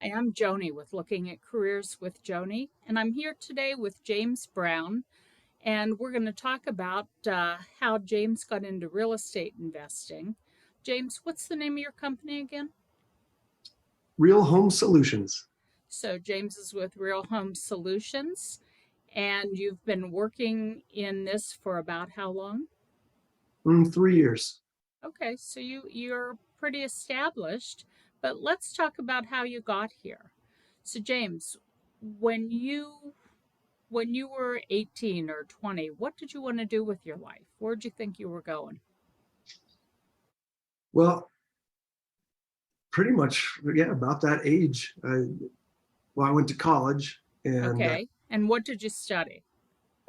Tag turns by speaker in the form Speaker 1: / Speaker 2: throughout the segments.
Speaker 1: Hi, I'm Joni with Looking at Careers with Joni, and I'm here today with James Brown, and we're going to talk about how James got into real estate investing. James, what's the name of your company again?
Speaker 2: Real Home Solutions.
Speaker 1: So, James is with Real Home Solutions, and you've been working in this for about how long?
Speaker 2: 3 years.
Speaker 1: Okay, so you're pretty established, but let's talk about how you got here. So, James, when you when you were 18 or 20, what did you want to do with your life? Where'd you think you were going?
Speaker 2: Well, pretty much, yeah, about that age. I went to college and
Speaker 1: Okay. And what did you study?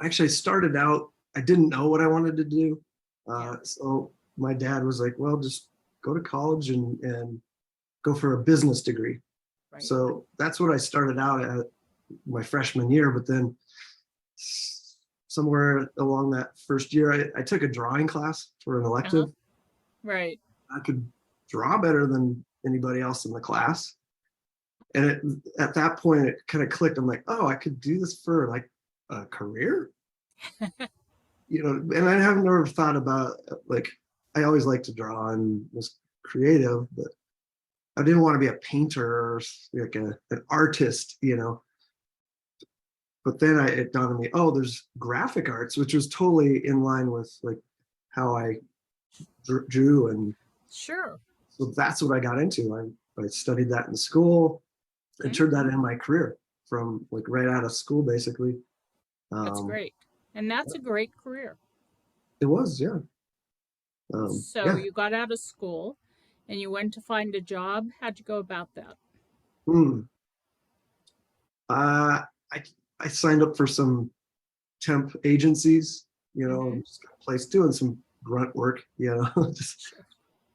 Speaker 2: actually started out, I didn't know what I wanted to do.
Speaker 1: Yeah,
Speaker 2: So my dad was like, well, just go to college and go for a business degree.
Speaker 1: right.
Speaker 2: So that's what I started out at my freshman year. But then somewhere along that first year, I took a drawing class for an
Speaker 1: Uh-huh.
Speaker 2: elective.
Speaker 1: Right.
Speaker 2: I could draw better than anybody else in the class. And at that point, it kind of clicked. I'm like, oh, I could do this for like a career, and I haven't ever thought about like, I always liked to draw and was creative, but I didn't want to be a painter or like an artist. But then it dawned on me, oh, there's graphic arts, which was totally in line with like how I drew. And
Speaker 1: Sure.
Speaker 2: so that's what I got into. I studied that in school and
Speaker 1: Okay.
Speaker 2: turned that in my career from like right out of school, basically.
Speaker 1: That's
Speaker 2: Um,
Speaker 1: great. And that's a great career.
Speaker 2: it was, yeah.
Speaker 1: So
Speaker 2: Yeah.
Speaker 1: you got out of school and you went to find a job. How'd you go about that?
Speaker 2: Hmm. Uh, I, I signed up for some temp agencies,
Speaker 1: Mm-hmm.
Speaker 2: just got a place doing some grunt work. Just
Speaker 1: Sure.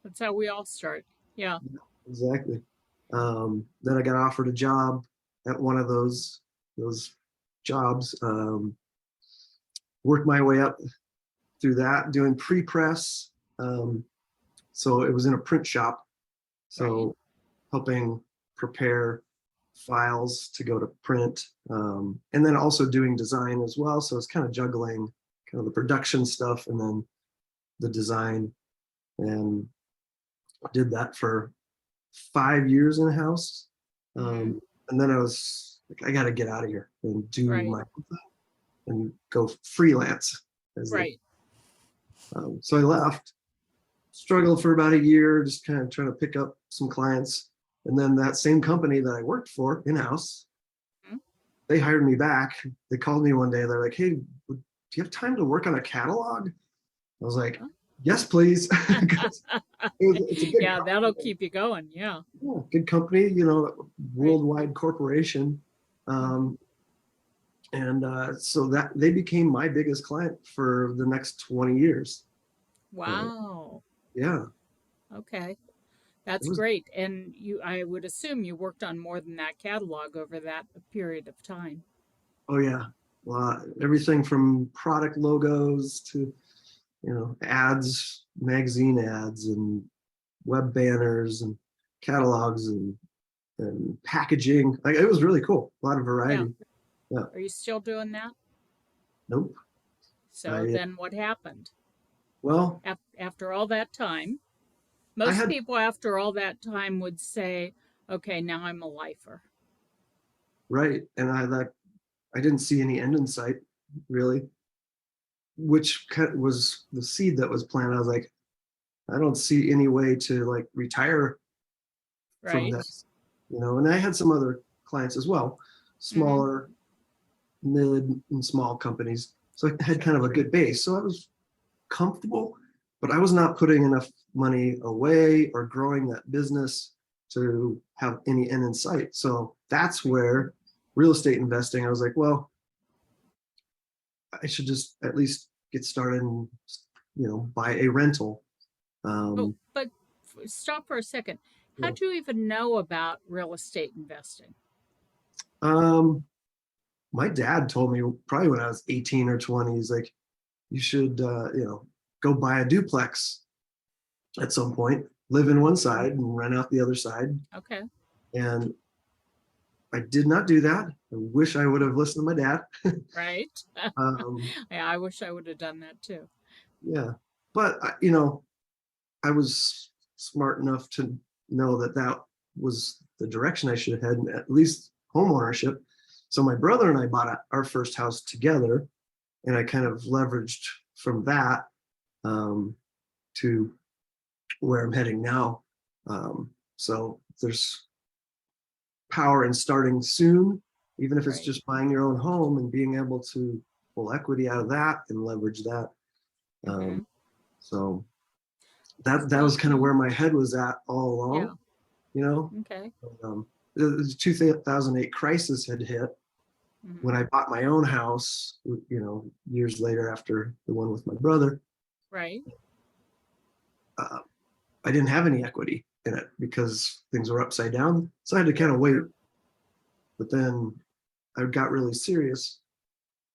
Speaker 1: That's how we all start. Yeah.
Speaker 2: exactly. Then I got offered a job at one of those jobs. Worked my way up through that, doing pre-press. Um, so it was in a print shop.
Speaker 1: Right.
Speaker 2: So helping prepare files to go to print, and then also doing design as well. So it's kind of juggling kind of the production stuff and then the design, and did that for 5 years in a house.
Speaker 1: Mm-hmm.
Speaker 2: And then I was like, I got to get out of here and do
Speaker 1: Right.
Speaker 2: my and go freelance as they.
Speaker 1: Right.
Speaker 2: So I left, struggled for about a year, just kind of trying to pick up some clients. And then that same company that I worked for in house,
Speaker 1: Mhm.
Speaker 2: they hired me back. They called me one day. They're like, "Hey, do you have time to work on a catalog?" I was like, "Yes, please." It's a good
Speaker 1: Yeah, that'll
Speaker 2: company,
Speaker 1: keep you going. Yeah.
Speaker 2: yeah, good company,
Speaker 1: Right.
Speaker 2: worldwide corporation.
Speaker 1: Mm-hmm.
Speaker 2: Um, and so that they became my biggest client for the next 20 years. Uh,
Speaker 1: Wow.
Speaker 2: yeah,
Speaker 1: Okay.
Speaker 2: it
Speaker 1: That's
Speaker 2: was.
Speaker 1: great. And I would assume you worked on more than that catalog over that period of time.
Speaker 2: Oh yeah, everything from product logos to ads, magazine ads, and web banners and catalogs and packaging. Like it was really cool. A lot of
Speaker 1: Yeah.
Speaker 2: variety. Yeah.
Speaker 1: Are you still doing that?
Speaker 2: Nope.
Speaker 1: So
Speaker 2: I
Speaker 1: then what happened?
Speaker 2: well,
Speaker 1: After all that time,
Speaker 2: I
Speaker 1: most
Speaker 2: had
Speaker 1: people after all that time would say, okay, now I'm a lifer.
Speaker 2: right, and I didn't see any end in sight really, which was the seed that was planted. I was like, I don't see any way to like retire from
Speaker 1: Right?
Speaker 2: this. And I had some other clients as well,
Speaker 1: Mm-hmm.
Speaker 2: smaller, mid, and small companies. So I had kind
Speaker 1: Sure.
Speaker 2: of a good base. So I was comfortable, but I was not putting enough money away or growing that business to have any end in sight. So that's
Speaker 1: Right.
Speaker 2: where real estate investing, I was like, well, I should just at least get started and buy a rental.
Speaker 1: Oh,
Speaker 2: Um,
Speaker 1: but stop for a second.
Speaker 2: yeah.
Speaker 1: How'd you even know about real estate investing?
Speaker 2: um, my dad told me probably when I was 18 or 20, he's like, you should, go buy a duplex at some point, live in one side and rent out the other side.
Speaker 1: Okay.
Speaker 2: And I did not do that. I wish I would have listened to my dad.
Speaker 1: Right?
Speaker 2: Um,
Speaker 1: Yeah, I wish I would have done that too.
Speaker 2: yeah, but I was smart enough to know that that was the direction I should have had, at least home ownership. So my brother and I bought our first house together, and I kind of leveraged from that um, to where I'm heading now. So there's power in starting soon, even if it's
Speaker 1: Right.
Speaker 2: just buying your own home and being able to pull equity out of that and leverage that. Um,
Speaker 1: Mm-hmm.
Speaker 2: so that
Speaker 1: Well,
Speaker 2: was kind of where my head was at all
Speaker 1: yeah.
Speaker 2: along, you know.
Speaker 1: Okay.
Speaker 2: Um, the 2008 crisis had hit when
Speaker 1: Mm-hmm.
Speaker 2: I bought my own house, years later after the one with my brother.
Speaker 1: Right.
Speaker 2: Uh, I didn't have any equity in it because things were upside down. So I had to kind
Speaker 1: Yep.
Speaker 2: of wait. But then I got really serious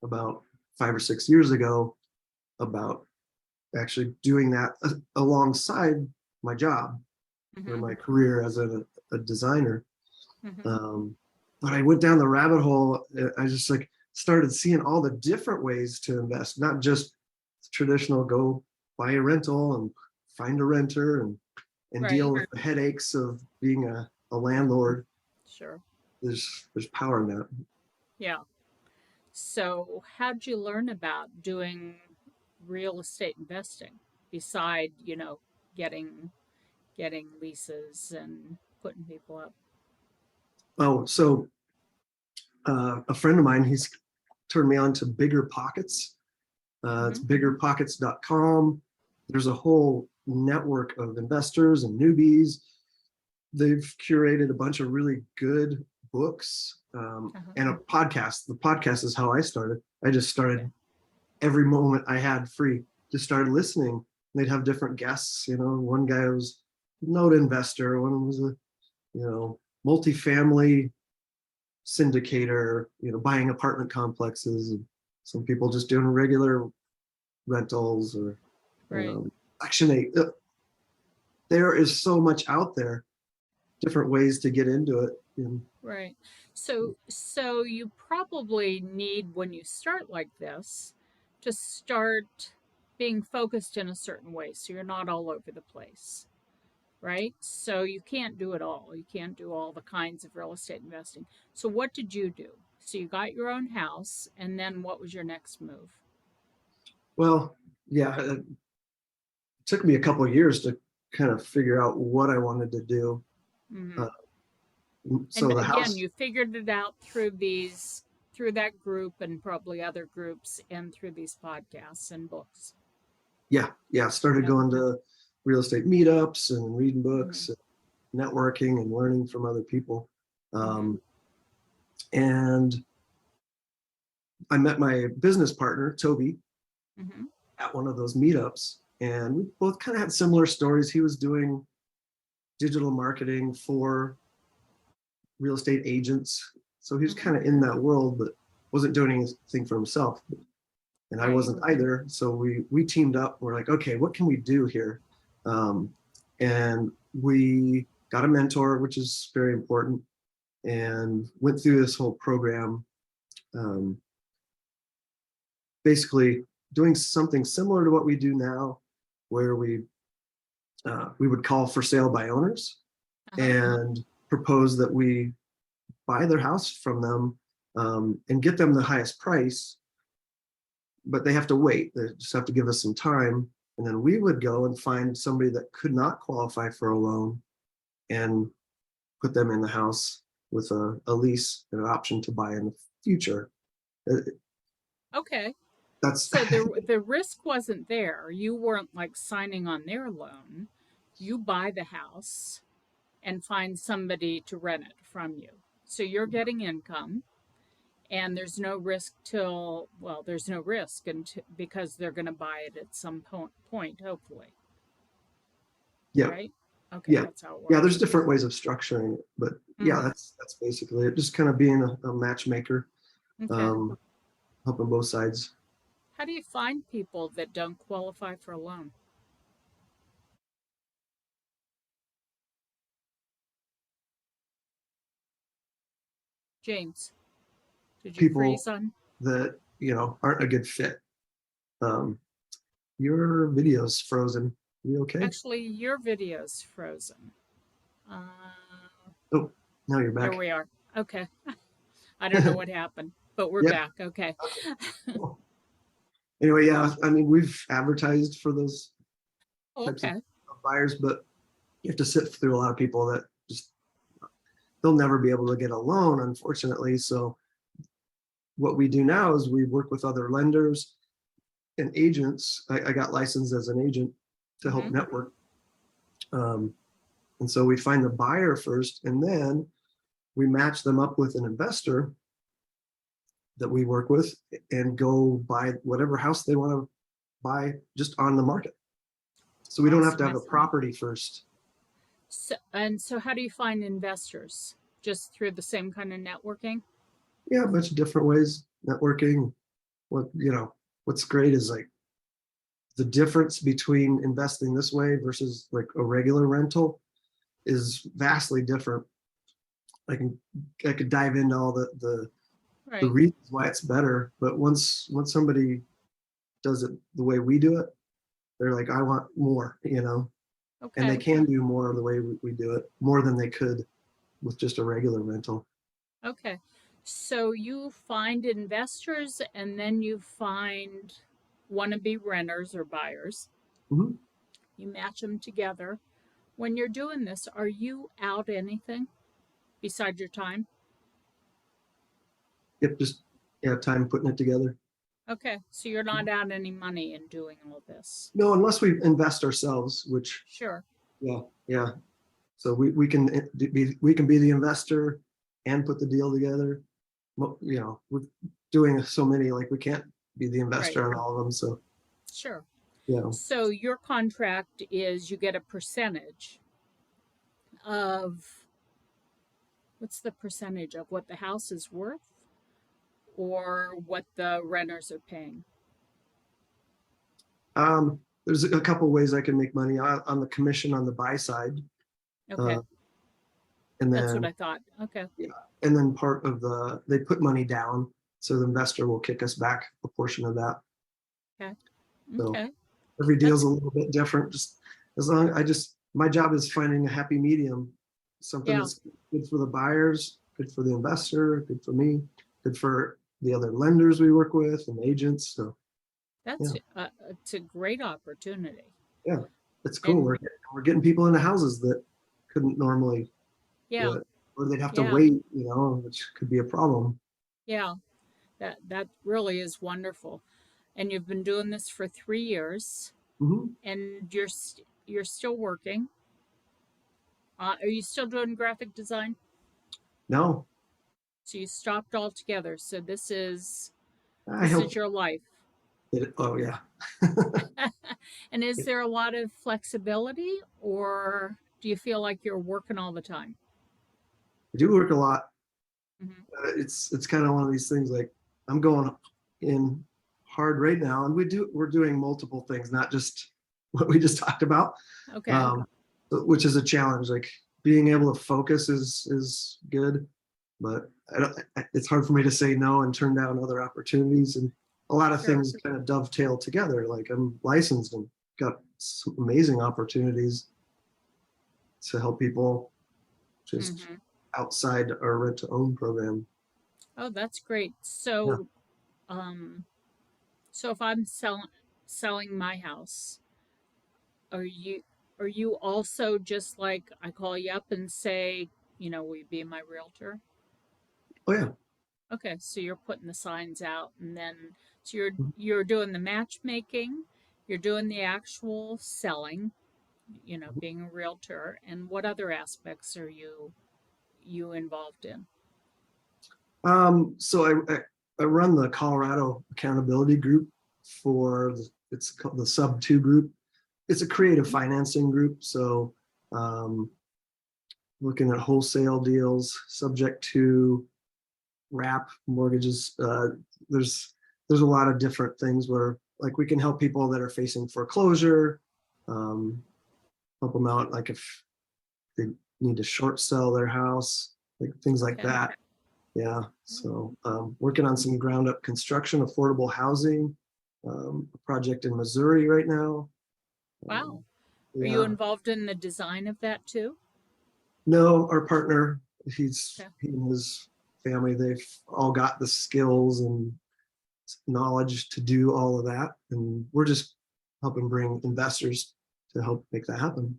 Speaker 2: about 5 or 6 years ago about actually doing that alongside my job or
Speaker 1: Mm-hmm.
Speaker 2: my career as a designer.
Speaker 1: Mm-hmm.
Speaker 2: Um, but I went down the rabbit hole. I just like started seeing all the different ways to invest, not just traditional go buy a rental and find a renter and deal
Speaker 1: Right.
Speaker 2: with the headaches of being a landlord.
Speaker 1: Sure.
Speaker 2: There's power in that.
Speaker 1: Yeah. So, how'd you learn about doing real estate investing beside, getting getting leases and putting people up?
Speaker 2: Oh, so a friend of mine, he's turned me on to Bigger Pockets. It's
Speaker 1: Mm-hmm.
Speaker 2: biggerpockets.com. There's a whole network of investors and newbies. They've curated a bunch of really good books
Speaker 1: Uh-huh.
Speaker 2: and a podcast. The podcast is how I started. I just
Speaker 1: Okay.
Speaker 2: started every moment I had free, just started listening. They'd have different guests. One guy was a note investor, one was a multifamily syndicator, buying apartment complexes, and some people just doing regular rentals or
Speaker 1: Right.
Speaker 2: Section 8. There is so much out there, different ways to get into it. And
Speaker 1: Right. So you probably need, when you start like this, to start being focused in a certain way so you're not all over the place, right? So you can't do it all. You can't do all the kinds of real estate investing. So what did you do? So you got your own house, and then what was your next move?
Speaker 2: well, yeah, it took me a couple of years to kind of figure out what I wanted to do.
Speaker 1: Hmm.
Speaker 2: Uh,
Speaker 1: And
Speaker 2: so the
Speaker 1: again,
Speaker 2: house,
Speaker 1: you figured it out through that group and probably other groups and through these podcasts and books.
Speaker 2: yeah, started
Speaker 1: Yep.
Speaker 2: going to real estate meetups and reading
Speaker 1: Hmm.
Speaker 2: books, and networking and learning from other people.
Speaker 1: Hmm.
Speaker 2: Um, and I met my business partner, Toby,
Speaker 1: Hmm.
Speaker 2: at one of those meetups. And we both kind of had similar stories. He was doing digital marketing for real estate agents. So he was
Speaker 1: Hmm.
Speaker 2: kind of in that world, but wasn't doing anything for himself. And I
Speaker 1: Right.
Speaker 2: wasn't either. So we teamed up. We're like, okay, what can we do here? Um, and we got a mentor, which is very important, and went through this whole program, um, basically doing something similar to what we do now, where we would call for sale by owners
Speaker 1: Uh-huh.
Speaker 2: and propose that we buy their house from them and get them the highest price, but they have to wait. They just have to give us some time. And then we would go and find somebody that could not qualify for a loan and put them in the house with a lease and an option to buy in the future. Uh,
Speaker 1: Okay.
Speaker 2: That's
Speaker 1: So the risk wasn't there. You weren't like signing on their loan. You buy the house and find somebody to rent it from you. So you're getting income, and there's no risk till, well, there's no risk until, because they're going to buy it at some point, hopefully,
Speaker 2: yeah,
Speaker 1: right? Okay,
Speaker 2: yeah,
Speaker 1: that's how it
Speaker 2: yeah. There's
Speaker 1: works.
Speaker 2: different ways of structuring it, but yeah,
Speaker 1: Mm-hmm.
Speaker 2: that's basically it. Just kind of being a matchmaker,
Speaker 1: Okay.
Speaker 2: um, helping both sides.
Speaker 1: How do you find people that don't qualify for a loan? James, did you
Speaker 2: People
Speaker 1: freeze on?
Speaker 2: that, aren't a good fit. Um, your video's frozen. You okay?
Speaker 1: Actually, your video's frozen. Uh,
Speaker 2: Oh, now you're
Speaker 1: there
Speaker 2: back.
Speaker 1: we are. Okay. I don't know what happened, but we're
Speaker 2: Yep.
Speaker 1: back. Okay.
Speaker 2: Okay. Cool. Anyway, yeah, I mean, we've advertised for those types of
Speaker 1: Okay.
Speaker 2: buyers, but you have to sit through a lot of people that just they'll never be able to get a loan, unfortunately. So what we do now is we work with other lenders and agents. I got licensed as an agent to help
Speaker 1: Mm-hmm.
Speaker 2: network. Um, and so we find the buyer first, and then we match them up with an investor that we work with and go buy whatever house they want to buy just on the market. So we don't have to
Speaker 1: Awesome.
Speaker 2: have a property first.
Speaker 1: So how do you find investors? Just through the same kind of networking?
Speaker 2: Yeah, a bunch of different ways, networking. What's great is like the difference between investing this way versus like a regular rental is vastly different. I can I could dive into all the
Speaker 1: Right.
Speaker 2: reasons why it's better, but once somebody does it the way we do it, they're like, I want more, and they
Speaker 1: Okay.
Speaker 2: can do more of the way we do it, more than they could with just a regular rental.
Speaker 1: Okay. So you find investors and then you find wannabe renters or buyers.
Speaker 2: Mm-hmm.
Speaker 1: You match them together. When you're doing this, are you out anything beside your time?
Speaker 2: Yep, just yeah, time putting it together.
Speaker 1: Okay. So you're not out any money in doing all this.
Speaker 2: No, unless we invest ourselves, which
Speaker 1: Sure.
Speaker 2: yeah, yeah. So we can be the investor and put the deal together. We're doing so many, like we can't be the
Speaker 1: Right.
Speaker 2: investor on all of them. So
Speaker 1: Sure.
Speaker 2: yeah.
Speaker 1: So your contract is you get a percentage of what's the percentage of what the house is worth or what the renters are paying?
Speaker 2: There's a couple ways I can make money on the commission on the buy side,
Speaker 1: Okay.
Speaker 2: uh, and
Speaker 1: That's what
Speaker 2: then
Speaker 1: I thought. Okay.
Speaker 2: yeah, and then part of they put money down, so the investor will kick us back a portion of that.
Speaker 1: Okay.
Speaker 2: So
Speaker 1: Okay.
Speaker 2: every deal's
Speaker 1: That's
Speaker 2: a little bit different. Just as long I just my job is finding a happy medium, something
Speaker 1: yeah.
Speaker 2: that's good for the buyers, good for the investor, good for me, good for the other lenders we work with and agents. So yeah,
Speaker 1: It's a great opportunity.
Speaker 2: yeah, it's cool.
Speaker 1: And
Speaker 2: We're getting people into houses that couldn't normally do
Speaker 1: yeah.
Speaker 2: it, or they'd have to
Speaker 1: Yeah.
Speaker 2: wait, which could be a problem.
Speaker 1: Yeah. That really is wonderful. And you've been doing this for 3 years
Speaker 2: Hmm.
Speaker 1: and you're still working. Are you still doing graphic design?
Speaker 2: No,
Speaker 1: So you stopped altogether. So
Speaker 2: I
Speaker 1: this is
Speaker 2: help.
Speaker 1: your life.
Speaker 2: Oh yeah,
Speaker 1: And is there a lot of flexibility or do you feel like you're working all the time?
Speaker 2: I do work a lot.
Speaker 1: Hmm.
Speaker 2: It's kind of one of these things like I'm going in hard right now, and we're doing multiple things, not just what we just talked about,
Speaker 1: Okay.
Speaker 2: um, which is a challenge. Like being able to focus is good, but it's hard for me to say no and turn down other opportunities, and a lot of
Speaker 1: Sure.
Speaker 2: things kind of dovetail together. Like I'm licensed and got some amazing opportunities to help people just
Speaker 1: Hmm.
Speaker 2: outside our rent to own program.
Speaker 1: Oh, that's great.
Speaker 2: Yeah.
Speaker 1: Um, so if I'm selling my house, are you are you also just like I call you up and say, will you be my realtor?
Speaker 2: Oh yeah.
Speaker 1: Okay, so you're putting the signs out and then so you're doing the matchmaking, you're doing the actual selling, being a realtor, and what other aspects are you involved in?
Speaker 2: So I run the Colorado Accountability Group it's called the Sub Two Group. It's a creative
Speaker 1: Okay.
Speaker 2: financing group. So um, looking at wholesale deals, subject to wrap mortgages. There's a lot of different things where like we can help people that are facing foreclosure, um, help them out like if they need to short sell their house, like things like
Speaker 1: Okay.
Speaker 2: that. Yeah. So working on some ground up construction, affordable housing, a project in Missouri right now.
Speaker 1: Wow.
Speaker 2: Um,
Speaker 1: Are you
Speaker 2: yeah.
Speaker 1: involved in the design of that too?
Speaker 2: No, our partner,
Speaker 1: Okay.
Speaker 2: he and his family, they've all got the skills and knowledge to do all of that. And we're just helping bring investors to help make that happen.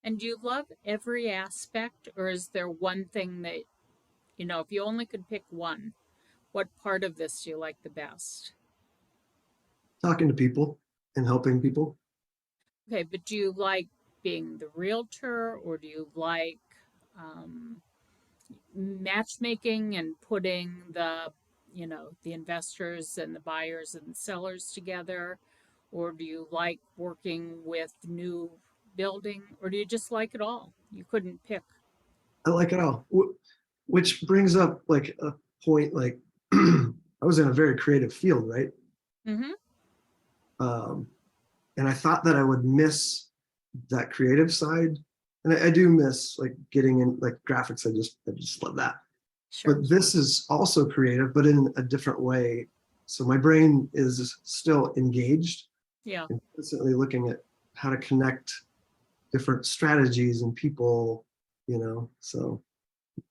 Speaker 1: And do you love every aspect, or is there one thing that, if you only could pick one, what part of this do you like the best?
Speaker 2: Talking to people and helping people.
Speaker 1: Okay, but do you like being the realtor, or do you like um, matchmaking and putting the investors and the buyers and the sellers together, or do you like working with new building, or do you just like it all? You couldn't pick.
Speaker 2: I like it all. Which brings up like a point like I was in a very creative field, right?
Speaker 1: Mm-hmm.
Speaker 2: Um, and I thought that I would miss that creative side. And I do miss like getting in like graphics. I just love that.
Speaker 1: Sure.
Speaker 2: But this is also creative, but in a different way. So my brain is still engaged
Speaker 1: Yeah.
Speaker 2: and constantly looking at how to connect different strategies and people, So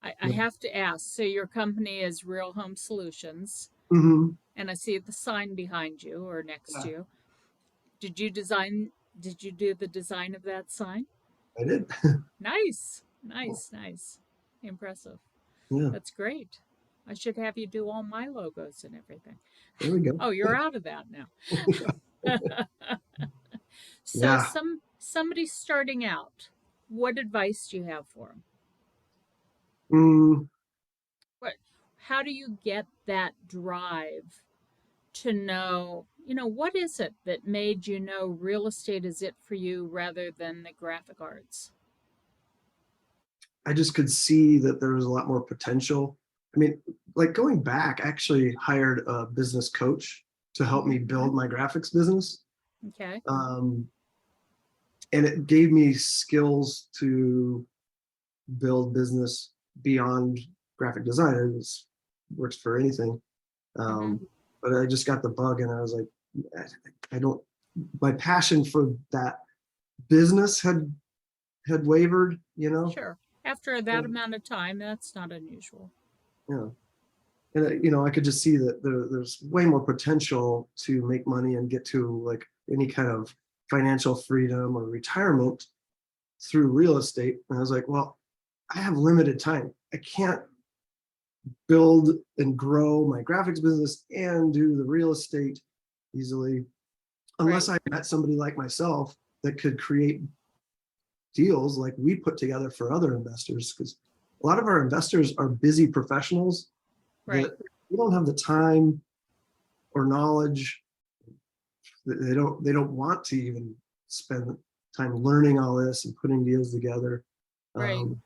Speaker 1: I
Speaker 2: yeah.
Speaker 1: have to ask, so your company is Real Home Solutions,
Speaker 2: Mhm.
Speaker 1: and I see the sign behind you or next to
Speaker 2: Yeah,
Speaker 1: you. Did you design, did you do the design of that sign?
Speaker 2: I did.
Speaker 1: Nice, nice, nice. Impressive.
Speaker 2: Yeah,
Speaker 1: That's great. I should have you do all my logos and everything.
Speaker 2: there we go.
Speaker 1: Oh, you're out of that now. So
Speaker 2: Yeah.
Speaker 1: somebody starting out, what advice do you have for them?
Speaker 2: Mm,
Speaker 1: What how do you get that drive to know, what is it that made you know real estate is it for you rather than the graphic arts?
Speaker 2: I just could see that there was a lot more potential. I mean, like going back, I actually hired a business coach to help me
Speaker 1: Mm-hmm.
Speaker 2: build my graphics business.
Speaker 1: Okay.
Speaker 2: Um, and it gave me skills to build business beyond graphic design. It works for anything.
Speaker 1: Mm-hmm.
Speaker 2: But I just got the bug and I was like, I don't, my passion for that business had wavered,
Speaker 1: Sure. After that amount of time, that's not unusual.
Speaker 2: Yeah. And I could just see that there's way more potential to make money and get to like any kind of financial freedom or retirement through real estate. And I was like, well, I have limited time. I can't build and grow my graphics business and do the real estate easily unless
Speaker 1: Right.
Speaker 2: I met somebody like myself that could create deals like we put together for other investors. Because a lot of our investors are busy professionals
Speaker 1: Right.
Speaker 2: that we don't have the time or knowledge. They don't want to even spend time learning all this and putting deals together.
Speaker 1: Right.
Speaker 2: Um,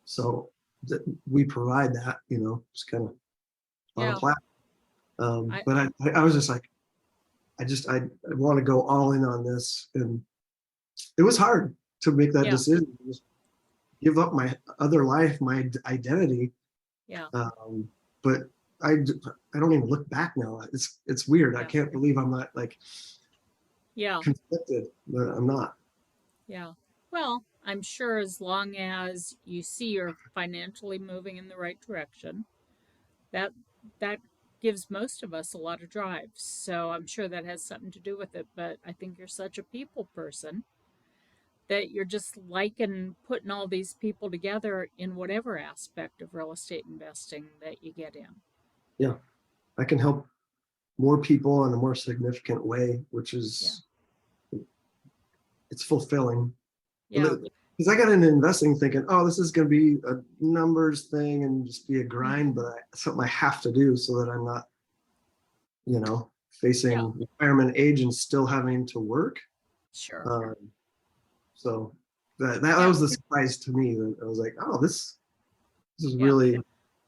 Speaker 2: so we provide that, just kind of on a
Speaker 1: Yeah.
Speaker 2: platform.
Speaker 1: I
Speaker 2: But I was just like, I want to go all in on this, and it was hard to make that
Speaker 1: yeah.
Speaker 2: decision. Just give up my other life, my identity.
Speaker 1: Yeah.
Speaker 2: Um, but I I don't even look back now. It's weird. I
Speaker 1: Yeah.
Speaker 2: can't believe I'm not like
Speaker 1: Yeah.
Speaker 2: conflicted, but I'm not.
Speaker 1: Yeah. Well, I'm sure as long as you see you're financially moving in the right direction, that that gives most of us a lot of drive. So I'm sure that has something to do with it. But I think you're such a people person that you're just liking putting all these people together in whatever aspect of real estate investing that you get in.
Speaker 2: Yeah, I can help more people in a more significant way, which
Speaker 1: Yeah.
Speaker 2: is it's fulfilling.
Speaker 1: Yeah.
Speaker 2: Because I got into investing thinking, oh, this is going to be a numbers thing and just be a grind, but it's something I have to do so that I'm not,
Speaker 1: Yeah.
Speaker 2: facing retirement age and still having to work.
Speaker 1: Sure.
Speaker 2: Um, so that
Speaker 1: Yeah.
Speaker 2: was the surprise to me that I was like, oh, this is
Speaker 1: Yeah.
Speaker 2: really,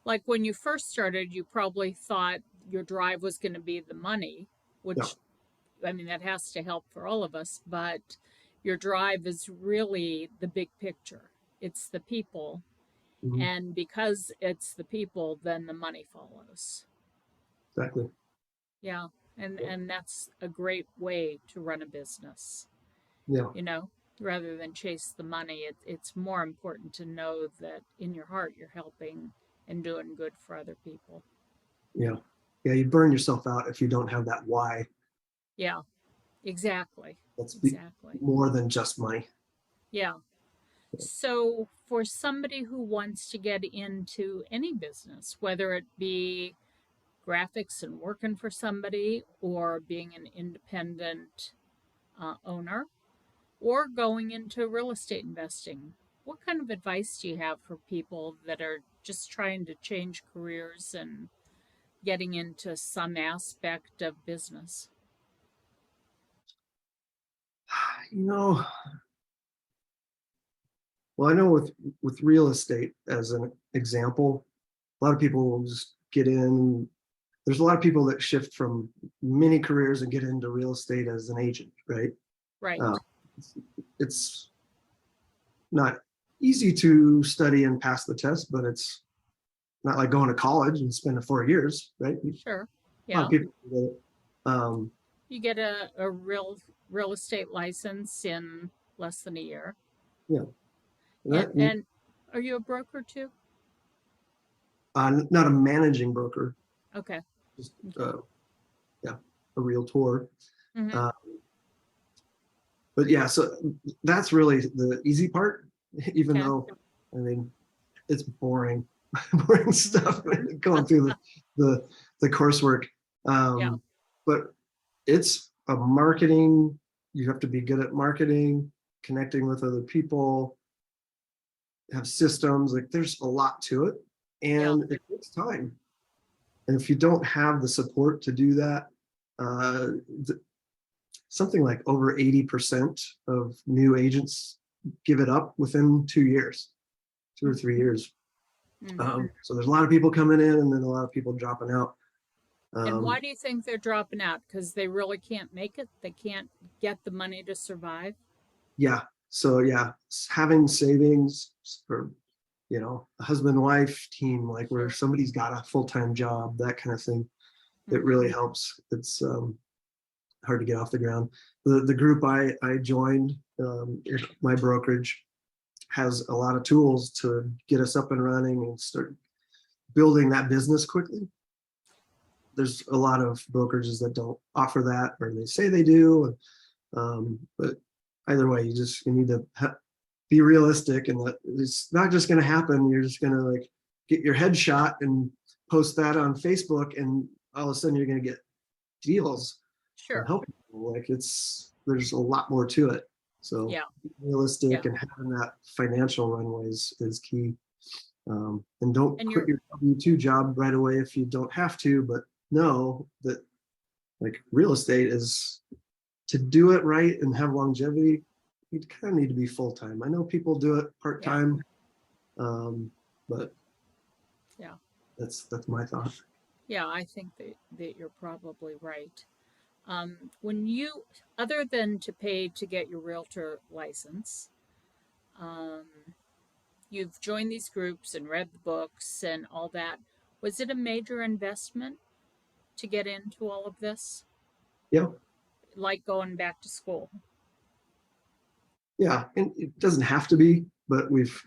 Speaker 1: Like when you first started, you probably thought your drive was going to be the money,
Speaker 2: yeah,
Speaker 1: which, I mean, that has to help for all of us, but your drive is really the big picture. It's the people.
Speaker 2: Mhm.
Speaker 1: And because it's the people, then the money follows.
Speaker 2: Exactly.
Speaker 1: Yeah. And that's a great way to run a business,
Speaker 2: Yeah.
Speaker 1: you know, rather than chase the money. It's more important to know that in your heart you're helping and doing good for other people.
Speaker 2: Yeah. Yeah. You burn yourself out if you don't have that why.
Speaker 1: Yeah, exactly.
Speaker 2: That's
Speaker 1: Exactly.
Speaker 2: more than just money.
Speaker 1: Yeah. So, for somebody who wants to get into any business, whether it be graphics and working for somebody, or being an independent owner, or going into real estate investing, what kind of advice do you have for people that are just trying to change careers and getting into some aspect of business?
Speaker 2: You know, well, I know with real estate as an example, a lot of people will just get in. There's a lot of people that shift from many careers and get into real estate as an agent, right? Uh,
Speaker 1: Right.
Speaker 2: it's not easy to study and pass the test, but it's not like going to college and spending 4 years, right?
Speaker 1: Sure.
Speaker 2: A lot of
Speaker 1: Yeah.
Speaker 2: people do it.
Speaker 1: You get a real estate license in less than a year.
Speaker 2: Yeah,
Speaker 1: And
Speaker 2: that,
Speaker 1: and are you a broker too?
Speaker 2: not a managing broker,
Speaker 1: Okay.
Speaker 2: just
Speaker 1: Okay.
Speaker 2: yeah, a realtor.
Speaker 1: Mm-hmm.
Speaker 2: Uh, but yeah, so that's really the easy part, even
Speaker 1: Okay.
Speaker 2: though, I mean, it's boring, boring stuff going through the, the coursework.
Speaker 1: Yeah.
Speaker 2: But it's a marketing, you have to be good at marketing, connecting with other people, have systems, like there's a lot to it.
Speaker 1: Yeah.
Speaker 2: And it takes time. And if you don't have the support to do that, uh, something like over 80% of new agents give it up within 2 years, 2 or 3 years.
Speaker 1: Mm-hmm.
Speaker 2: So there's a lot of people coming in and then a lot of people dropping out.
Speaker 1: And
Speaker 2: Um,
Speaker 1: why do you think they're dropping out? Because they really can't make it. They can't get the money to survive.
Speaker 2: yeah. So yeah, having savings for, a husband wife team, like where
Speaker 1: Sure.
Speaker 2: somebody's got a full-time job, that kind of thing, it
Speaker 1: Mm-hmm.
Speaker 2: really helps. It's hard to get off the ground. The group I joined, my brokerage, has a lot of tools to get us up and running and start building that business quickly. There's a lot of brokerages that don't offer that, or they say they do. But either way, you need to be realistic, and that it's not just going to happen. You're just going to like get your head shot and post that on Facebook, and all of a sudden you're going to get deals from
Speaker 1: Sure.
Speaker 2: helping people. Like there's a lot more to it. So
Speaker 1: Yeah.
Speaker 2: being realistic
Speaker 1: Yeah.
Speaker 2: and having that financial runway is key. And don't
Speaker 1: And
Speaker 2: quit
Speaker 1: you're
Speaker 2: your W-2 job right away if you don't have to, but know that like real estate is, to do it right and have longevity, you kind of need to be full-time. I know people do it
Speaker 1: yeah.
Speaker 2: part-time, but
Speaker 1: Yeah.
Speaker 2: that's my thought.
Speaker 1: Yeah. I think that you're probably right. When you, other than to pay to get your realtor license, um, you've joined these groups and read the books and all that. Was it a major investment to get into all of this?
Speaker 2: Yeah,
Speaker 1: Like going back to school?
Speaker 2: yeah, and it doesn't have to be, but we've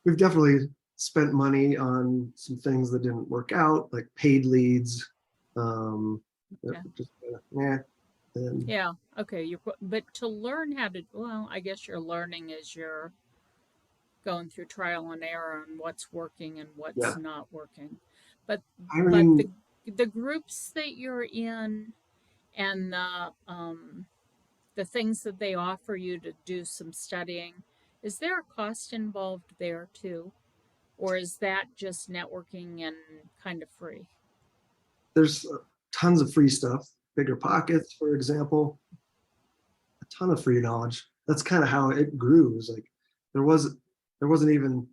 Speaker 2: we've definitely spent money on some things that didn't work out, like paid leads.
Speaker 1: Okay.
Speaker 2: Just yeah, and
Speaker 1: Yeah. Okay. But to learn how to, well, I guess you're learning as you're going through trial and error on what's working and what's
Speaker 2: yeah,
Speaker 1: not working. But but
Speaker 2: hiring.
Speaker 1: the groups that you're in and the things that they offer you to do some studying, is there a cost involved there too? Or is that just networking and kind of free?
Speaker 2: There's tons of free stuff. Bigger Pockets, for example, a ton of free knowledge. That's kind of how it grew. It was like there was there wasn't even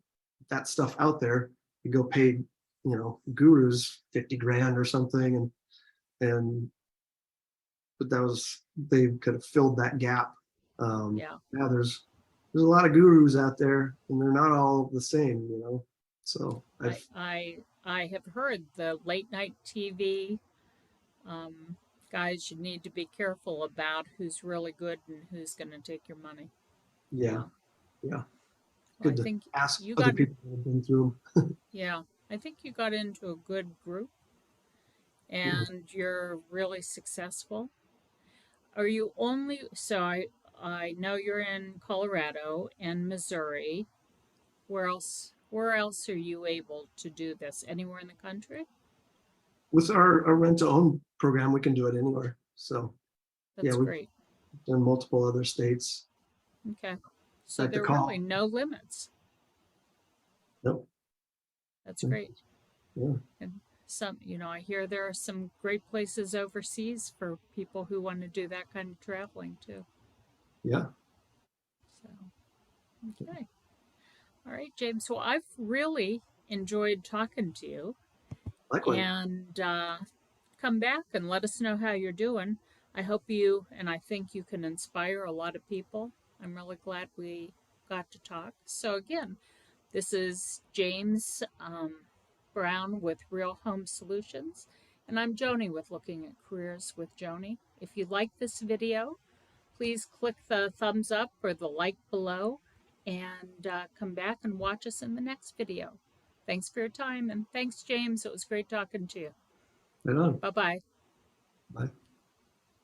Speaker 2: that stuff out there. You go pay, gurus 50 grand or something, and but that was, they could have filled that gap.
Speaker 1: Yeah.
Speaker 2: Now there's a lot of gurus out there, and they're not all the same. So
Speaker 1: I
Speaker 2: I've,
Speaker 1: I I have heard the late night TV um, guys. You need to be careful about who's really good and who's going to take your money.
Speaker 2: yeah,
Speaker 1: Yeah.
Speaker 2: yeah,
Speaker 1: Well, I
Speaker 2: good to
Speaker 1: think
Speaker 2: ask
Speaker 1: you
Speaker 2: other
Speaker 1: got.
Speaker 2: people who have been through
Speaker 1: Yeah, I think you got into a good group,
Speaker 2: them.
Speaker 1: and you're really successful. Are you only so I know you're in Colorado and Missouri. Where else are you able to do this? Anywhere in the country?
Speaker 2: With our rent to own program, we can do it anywhere. So yeah,
Speaker 1: That's
Speaker 2: we've
Speaker 1: great.
Speaker 2: done multiple other states.
Speaker 1: Okay. So
Speaker 2: Like the
Speaker 1: there are really
Speaker 2: call.
Speaker 1: no limits.
Speaker 2: Nope.
Speaker 1: That's great.
Speaker 2: Yeah.
Speaker 1: And some, I hear there are some great places overseas for people who want to do that kind of traveling too.
Speaker 2: Yeah.
Speaker 1: So, okay. All right, James. Well, I've really enjoyed talking to you.
Speaker 2: Likewise.
Speaker 1: And come back and let us know how you're doing. I hope you and I think you can inspire a lot of people. I'm really glad we got to talk. So, again, this is James Brown with Real Home Solutions, and I'm Joni with Looking at Careers with Joni. If you like this video, please click the thumbs up or the like below and come back and watch us in the next video. Thanks for your time and thanks, James. It was great talking to you.
Speaker 2: Right on.
Speaker 1: Bye bye.
Speaker 2: Bye.